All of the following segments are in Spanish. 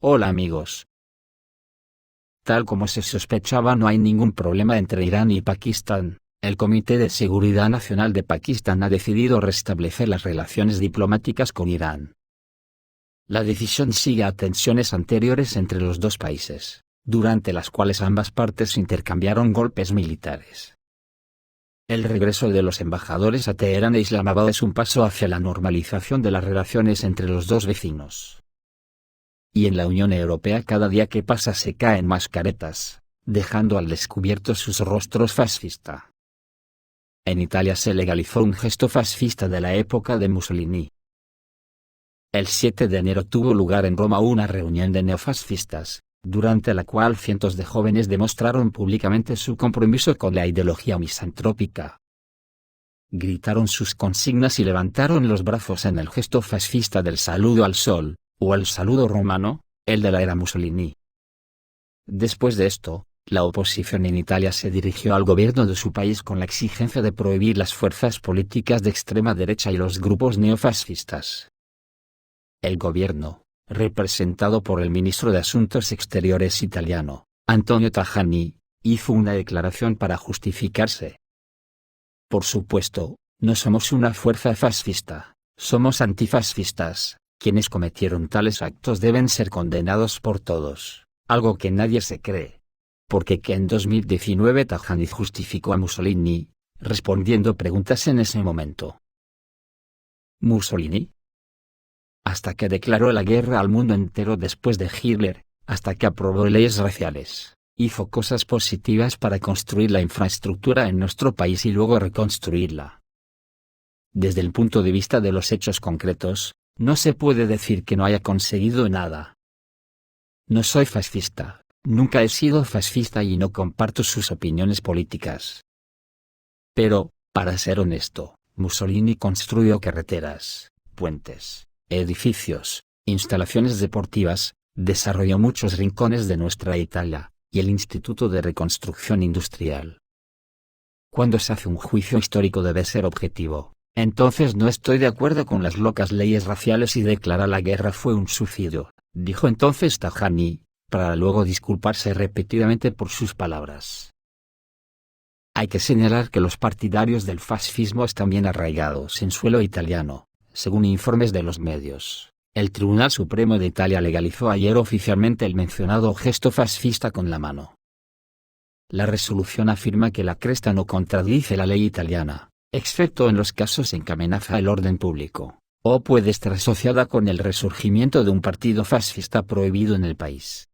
Hola amigos. Tal como se sospechaba, no hay ningún problema entre Irán y Pakistán. El Comité de Seguridad Nacional de Pakistán ha decidido restablecer las relaciones diplomáticas con Irán. La decisión sigue a tensiones anteriores entre los dos países, durante las cuales ambas partes intercambiaron golpes militares. El regreso de los embajadores a Teherán e Islamabad es un paso hacia la normalización de las relaciones entre los dos vecinos. Y en la Unión Europea cada día que pasa se caen más caretas, dejando al descubierto sus rostros fascistas. En Italia se legalizó un gesto fascista de la época de Mussolini. El 7 de enero tuvo lugar en Roma una reunión de neofascistas, durante la cual cientos de jóvenes demostraron públicamente su compromiso con la ideología misantrópica. Gritaron sus consignas y levantaron los brazos en el gesto fascista del saludo al sol, o el saludo romano, el de la era Mussolini. Después de esto, la oposición en Italia se dirigió al gobierno de su país con la exigencia de prohibir las fuerzas políticas de extrema derecha y los grupos neofascistas. El gobierno, representado por el ministro de Asuntos Exteriores italiano, Antonio Tajani, hizo una declaración para justificarse. Por supuesto, no somos una fuerza fascista, somos antifascistas. Quienes cometieron tales actos deben ser condenados por todos, algo que nadie se cree. Porque que en 2019 Tajani justificó a Mussolini, respondiendo preguntas en ese momento. ¿Mussolini? Hasta que declaró la guerra al mundo entero después de Hitler, hasta que aprobó leyes raciales, hizo cosas positivas para construir la infraestructura en nuestro país y luego reconstruirla. Desde el punto de vista de los hechos concretos, no se puede decir que no haya conseguido nada. No soy fascista, nunca he sido fascista y no comparto sus opiniones políticas. Pero, para ser honesto, Mussolini construyó carreteras, puentes, edificios, instalaciones deportivas, desarrolló muchos rincones de nuestra Italia, y el Instituto de Reconstrucción Industrial. Cuando se hace un juicio histórico debe ser objetivo. Entonces no estoy de acuerdo con las locas leyes raciales y declarar la guerra fue un suicidio, dijo entonces Tajani, para luego disculparse repetidamente por sus palabras. Hay que señalar que los partidarios del fascismo están bien arraigados en suelo italiano, según informes de los medios. El Tribunal Supremo de Italia legalizó ayer oficialmente el mencionado gesto fascista con la mano. La resolución afirma que la cresta no contradice la ley italiana, excepto en los casos en que amenaza el orden público, o puede estar asociada con el resurgimiento de un partido fascista prohibido en el país.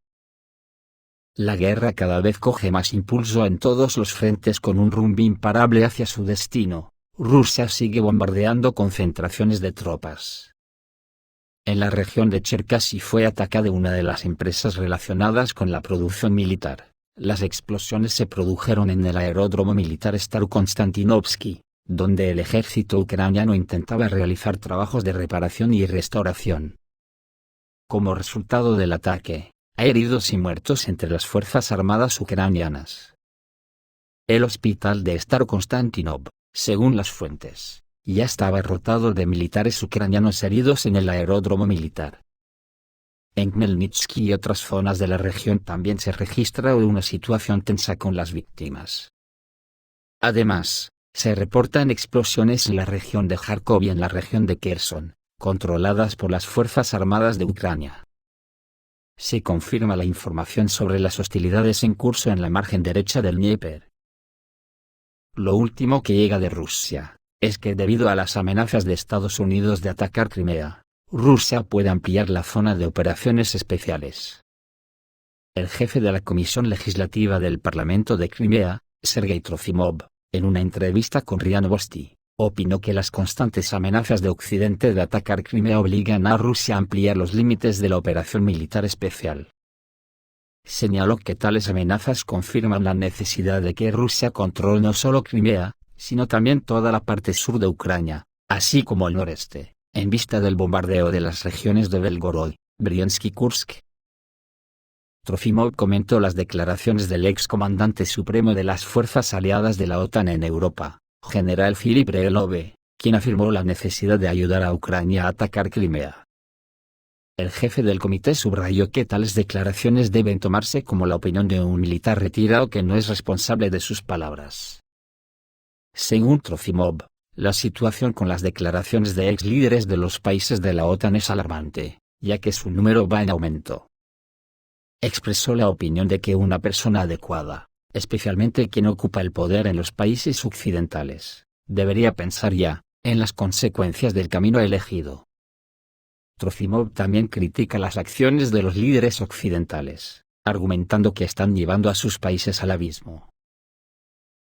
La guerra cada vez coge más impulso en todos los frentes con un rumbo imparable hacia su destino. Rusia sigue bombardeando concentraciones de tropas. En la región de Cherkasy fue atacada una de las empresas relacionadas con la producción militar. Las explosiones se produjeron en el aeródromo militar Starokonstantinovsky, donde el ejército ucraniano intentaba realizar trabajos de reparación y restauración. Como resultado del ataque, hay heridos y muertos entre las fuerzas armadas ucranianas. El hospital de Starokonstantinov, según las fuentes, ya estaba rotado de militares ucranianos heridos en el aeródromo militar. En Khmelnytsky y otras zonas de la región también se registra una situación tensa con las víctimas. Además, se reportan explosiones en la región de Kharkov y en la región de Kherson, controladas por las Fuerzas Armadas de Ucrania. Se confirma la información sobre las hostilidades en curso en la margen derecha del Dnieper. Lo último que llega de Rusia, es que debido a las amenazas de Estados Unidos de atacar Crimea, Rusia puede ampliar la zona de operaciones especiales. El jefe de la Comisión Legislativa del Parlamento de Crimea, Sergei Trofimov, en una entrevista con RIA Novosti, opinó que las constantes amenazas de Occidente de atacar Crimea obligan a Rusia a ampliar los límites de la operación militar especial. Señaló que tales amenazas confirman la necesidad de que Rusia controle no solo Crimea, sino también toda la parte sur de Ucrania, así como el noreste, en vista del bombardeo de las regiones de Belgorod, Briansk y Kursk. Trofimov comentó las declaraciones del excomandante supremo de las fuerzas aliadas de la OTAN en Europa, general Filip Relove, quien afirmó la necesidad de ayudar a Ucrania a atacar Crimea. El jefe del comité subrayó que tales declaraciones deben tomarse como la opinión de un militar retirado que no es responsable de sus palabras. Según Trofimov, la situación con las declaraciones de ex líderes de los países de la OTAN es alarmante, ya que su número va en aumento. Expresó la opinión de que una persona adecuada, especialmente quien ocupa el poder en los países occidentales, debería pensar ya en las consecuencias del camino elegido. Trofimov también critica las acciones de los líderes occidentales, argumentando que están llevando a sus países al abismo.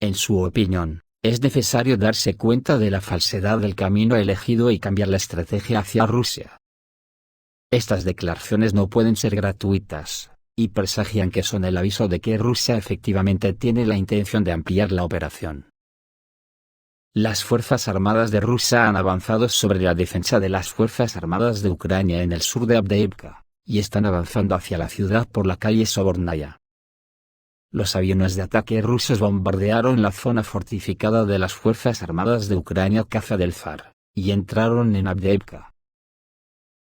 En su opinión, es necesario darse cuenta de la falsedad del camino elegido y cambiar la estrategia hacia Rusia. Estas declaraciones no pueden ser gratuitas, y presagian que son el aviso de que Rusia efectivamente tiene la intención de ampliar la operación. Las Fuerzas Armadas de Rusia han avanzado sobre la defensa de las Fuerzas Armadas de Ucrania en el sur de Avdiivka, y están avanzando hacia la ciudad por la calle Sobornaya. Los aviones de ataque rusos bombardearon la zona fortificada de las Fuerzas Armadas de Ucrania Caza del Zar, y entraron en Avdiivka.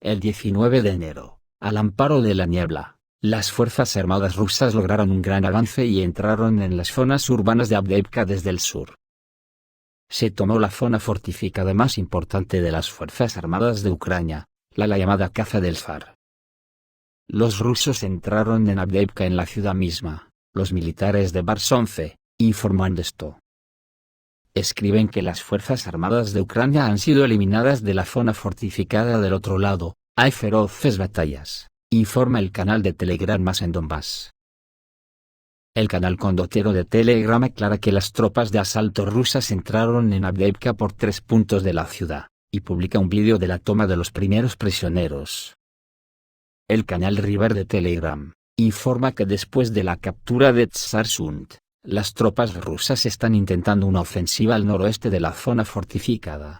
El 19 de enero, al amparo de la niebla, las Fuerzas Armadas rusas lograron un gran avance y entraron en las zonas urbanas de Avdiivka desde el sur. Se tomó la zona fortificada más importante de las Fuerzas Armadas de Ucrania, la llamada Caza del Zar. Los rusos entraron en Avdiivka en la ciudad misma, los militares de Barsonce, informan esto. Escriben que las Fuerzas Armadas de Ucrania han sido eliminadas de la zona fortificada del otro lado, hay feroces batallas, informa el canal de Telegram Más en Donbass. El canal condotero de Telegram aclara que las tropas de asalto rusas entraron en Avdiivka por 3 puntos de la ciudad, y publica un vídeo de la toma de los primeros prisioneros. El canal River de Telegram informa que después de la captura de Tsarsund, las tropas rusas están intentando una ofensiva al noroeste de la zona fortificada.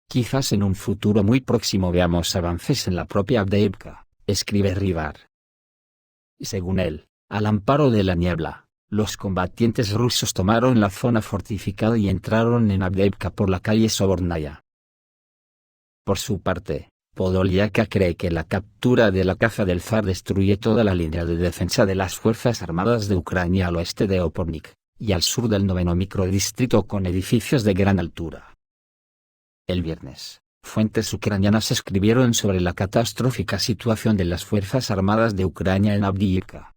Quizás en un futuro muy próximo veamos avances en la propia Avdiivka, escribe River. Según él, al amparo de la niebla, los combatientes rusos tomaron la zona fortificada y entraron en Avdiivka por la calle Sobornaya. Por su parte, Podolyaka cree que la captura de la Caza del Zar destruye toda la línea de defensa de las Fuerzas Armadas de Ucrania al oeste de Opornik, y al sur del 9º microdistrito con edificios de gran altura. El viernes, fuentes ucranianas escribieron sobre la catastrófica situación de las Fuerzas Armadas de Ucrania en Avdiivka.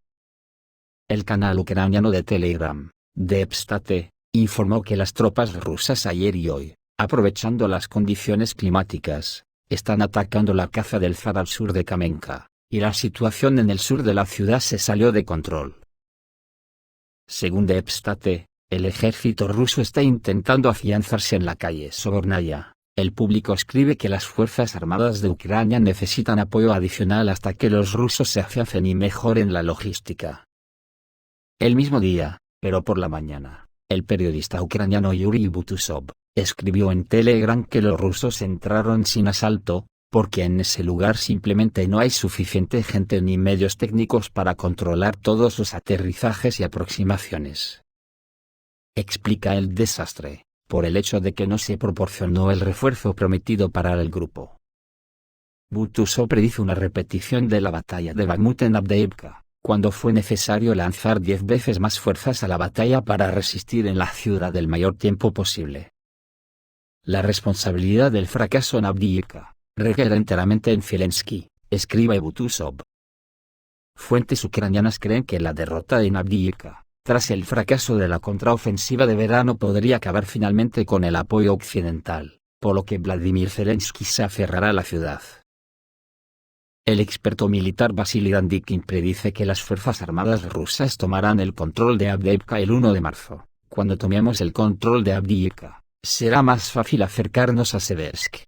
El canal ucraniano de Telegram, Depstate, informó que las tropas rusas ayer y hoy, aprovechando las condiciones climáticas, están atacando la Caza del Zar al sur de Kamenka, y la situación en el sur de la ciudad se salió de control. Según Depstate, el ejército ruso está intentando afianzarse en la calle Sobornaya. El público escribe que las Fuerzas Armadas de Ucrania necesitan apoyo adicional hasta que los rusos se afiancen y mejoren la logística. El mismo día, pero por la mañana, el periodista ucraniano Yuri Butusov escribió en Telegram que los rusos entraron sin asalto, porque en ese lugar simplemente no hay suficiente gente ni medios técnicos para controlar todos los aterrizajes y aproximaciones. Explica el desastre, por el hecho de que no se proporcionó el refuerzo prometido para el grupo. Butusov predice una repetición de la batalla de Bakhmut en Avdiivka, cuando fue necesario lanzar 10 veces más fuerzas a la batalla para resistir en la ciudad el mayor tiempo posible. La responsabilidad del fracaso en Avdiivka recae enteramente en Zelensky, escribe Butusov. Fuentes ucranianas creen que la derrota en Avdiivka, tras el fracaso de la contraofensiva de verano, podría acabar finalmente con el apoyo occidental, por lo que Vladimir Zelensky se aferrará a la ciudad. El experto militar Vasily Dandikin predice que las Fuerzas Armadas rusas tomarán el control de Avdiivka el 1 de marzo. Cuando tomemos el control de Avdiivka, será más fácil acercarnos a Seversk.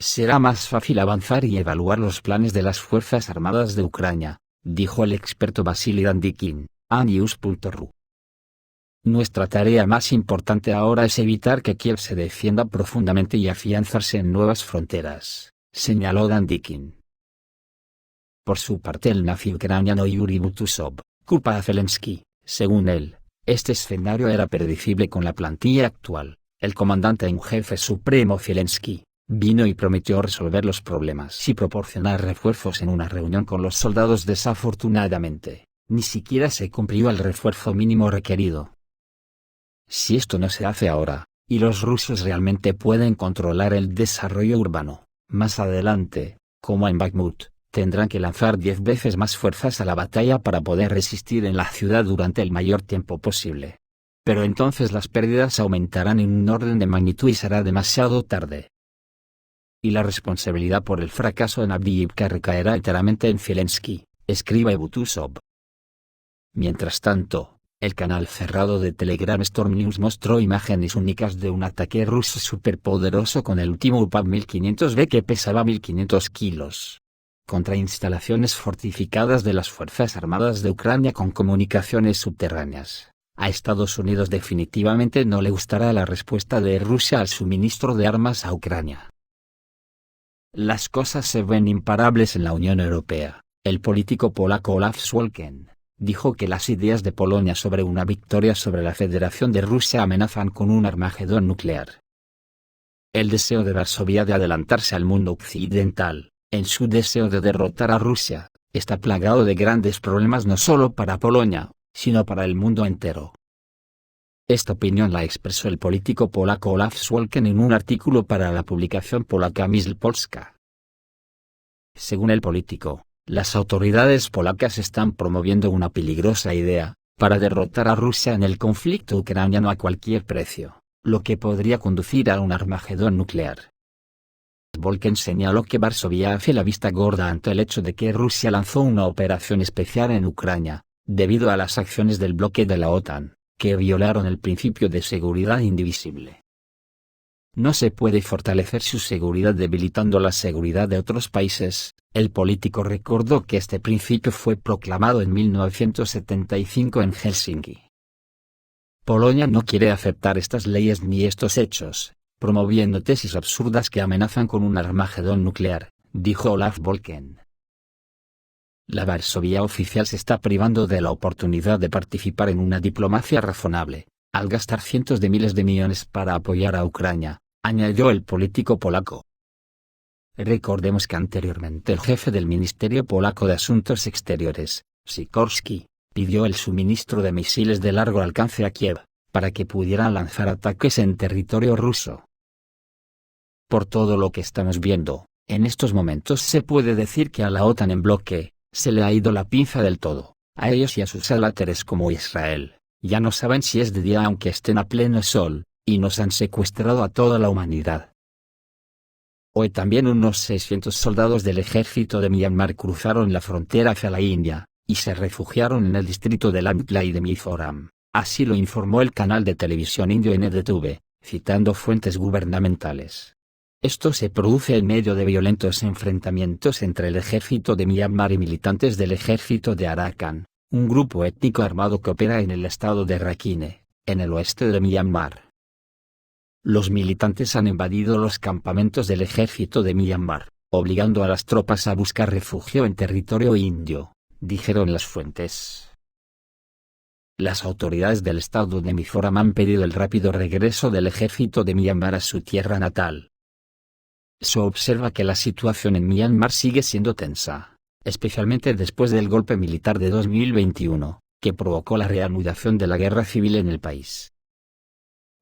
Será más fácil avanzar y evaluar los planes de las Fuerzas Armadas de Ucrania, dijo el experto Vasily Dandikin, a news.ru. Nuestra tarea más importante ahora es evitar que Kiev se defienda profundamente y afianzarse en nuevas fronteras, señaló Dandikin. Por su parte, el nazi ucraniano Yuri Butusov culpa a Zelensky. Según él, este escenario era predecible con la plantilla actual. El comandante en jefe supremo Zelensky vino y prometió resolver los problemas y proporcionar refuerzos en una reunión con los soldados. Desafortunadamente, ni siquiera se cumplió el refuerzo mínimo requerido. Si esto no se hace ahora, y los rusos realmente pueden controlar el desarrollo urbano, más adelante, como en Bakhmut, tendrán que lanzar 10 veces más fuerzas a la batalla para poder resistir en la ciudad durante el mayor tiempo posible. Pero entonces las pérdidas aumentarán en un orden de magnitud y será demasiado tarde. Y la responsabilidad por el fracaso en Avdiivka recaerá enteramente en Zelensky, escribe Butúzov. Mientras tanto, el canal cerrado de Telegram Storm News mostró imágenes únicas de un ataque ruso superpoderoso con el último UPAV 1500B que pesaba 1500 kilos. Contra instalaciones fortificadas de las Fuerzas Armadas de Ucrania con comunicaciones subterráneas. A Estados Unidos definitivamente no le gustará la respuesta de Rusia al suministro de armas a Ucrania. Las cosas se ven imparables en la Unión Europea. El político polaco Olaf Scholz dijo que las ideas de Polonia sobre una victoria sobre la Federación de Rusia amenazan con un Armagedón nuclear. El deseo de Varsovia de adelantarse al mundo occidental, en su deseo de derrotar a Rusia, está plagado de grandes problemas no solo para Polonia, sino para el mundo entero. Esta opinión la expresó el político polaco Olaf Scholz en un artículo para la publicación polaca Myśl Polska. Según el político, las autoridades polacas están promoviendo una peligrosa idea, para derrotar a Rusia en el conflicto ucraniano a cualquier precio, lo que podría conducir a un Armagedón nuclear. Scholz señaló que Varsovia hace la vista gorda ante el hecho de que Rusia lanzó una operación especial en Ucrania, debido a las acciones del bloque de la OTAN, que violaron el principio de seguridad indivisible. No se puede fortalecer su seguridad debilitando la seguridad de otros países. El político recordó que este principio fue proclamado en 1975 en Helsinki. Polonia no quiere aceptar estas leyes ni estos hechos, promoviendo tesis absurdas que amenazan con un Armagedón nuclear, dijo Olaf Scholz. La Varsovia oficial se está privando de la oportunidad de participar en una diplomacia razonable, al gastar cientos de miles de millones para apoyar a Ucrania, añadió el político polaco. Recordemos que anteriormente el jefe del Ministerio Polaco de Asuntos Exteriores, Sikorski, pidió el suministro de misiles de largo alcance a Kiev, para que pudieran lanzar ataques en territorio ruso. Por todo lo que estamos viendo, en estos momentos se puede decir que a la OTAN en bloque, se le ha ido la pinza del todo, a ellos y a sus aláteres como Israel, ya no saben si es de día aunque estén a pleno sol, y nos han secuestrado a toda la humanidad. Hoy también unos 600 soldados del ejército de Myanmar cruzaron la frontera hacia la India, y se refugiaron en el distrito de Lamtla y de Mizoram, así lo informó el canal de televisión indio NDTV, citando fuentes gubernamentales. Esto se produce en medio de violentos enfrentamientos entre el ejército de Myanmar y militantes del ejército de Arakan, un grupo étnico armado que opera en el estado de Rakhine, en el oeste de Myanmar. Los militantes han invadido los campamentos del ejército de Myanmar, obligando a las tropas a buscar refugio en territorio indio, dijeron las fuentes. Las autoridades del estado de Mizoram han pedido el rápido regreso del ejército de Myanmar a su tierra natal. Se observa que la situación en Myanmar sigue siendo tensa, especialmente después del golpe militar de 2021, que provocó la reanudación de la guerra civil en el país.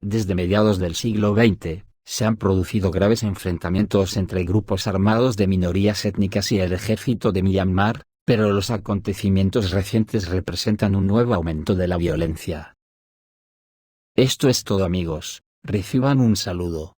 Desde mediados del siglo XX, se han producido graves enfrentamientos entre grupos armados de minorías étnicas y el ejército de Myanmar, pero los acontecimientos recientes representan un nuevo aumento de la violencia. Esto es todo amigos, reciban un saludo.